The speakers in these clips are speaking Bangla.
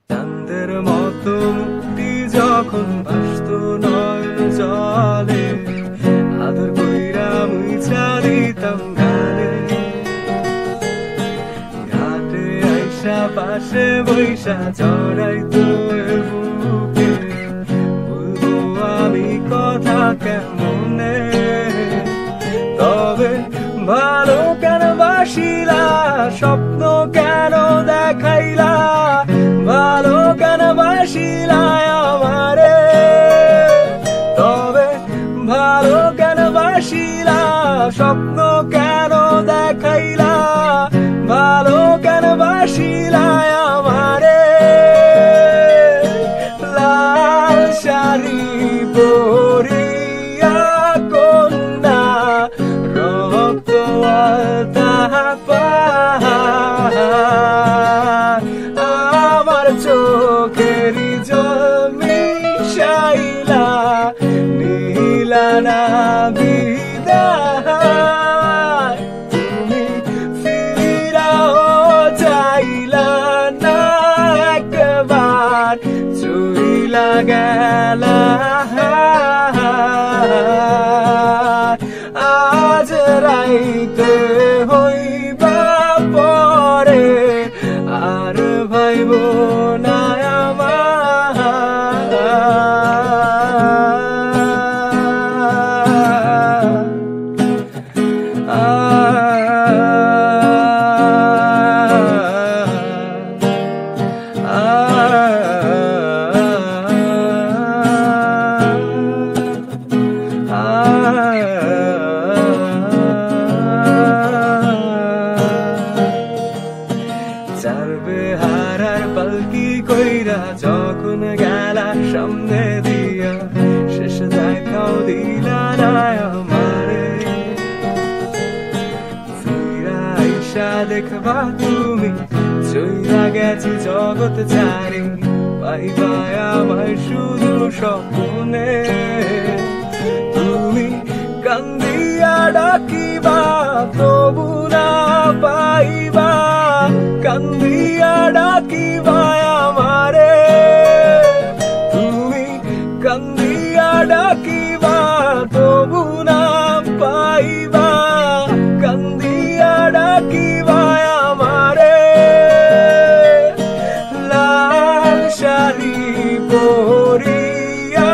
চাঁদের মতো মুক্তি যখন ভাসত নয়ন জলে, আদর কইরা মুইছা দিতাম গালে। ঘাটে আইসা পাশে বৈশা জড়াইতো বুকে, বলবো আমি কথা কেমনে। তবে ভালো কেন বাসিলা, স্বপ্ন কেন দেখাইলা, ভালো কেন বাসিলা আমারে। তবে ভালো কেন বাসিলা, স্বপ্ন কেন দেখাইলা, ভালো কেন বাসিলা আমারে। লাল শাড়ি পরিয়া কন্যা, রক্ত আলতা আমার চোখেরই জল মিশাইলা, নীলা না বিদায়। তুমি ফিরাও চাইলা না একবার, চইলা গেলা। আজ রাইতে হইবা পরে, আর ভাইব না আমার। চারবে হারার পালকি কইরা যখন গেলা সামনে দিয়া, শেষ দেখাও দিলা না আমারে। ফিরা আইসা দেখবা তুমি, চইলা গেছি জগৎ চারি, পাইবা আমায় শুধু স্বপ্নে। তুমি কান্দিয়া ডাকিবা তবু না পাইবা, কান্দিয়া ডাকিবা আমারে। তুমি কান্দিয়া ডাকিবা তবু না পাইবা, কান্দিয়া ডাকিবা আমারে। লাল শাড়ি পরিয়া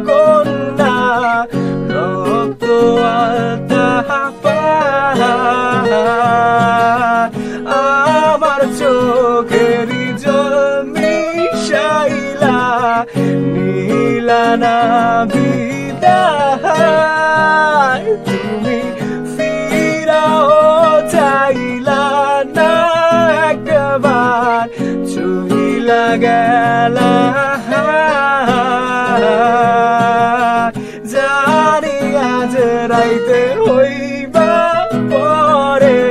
কন্যা, রক্ত আলতা আমার চোখেরই জল মিশাইলা, নীলা না বিদায়। তুমি ফিরাও চাইলা না একবার, চইলা গেলা। জানি আজ রাইতে হইবা পরে,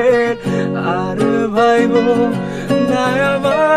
আর ভাইব না আমার।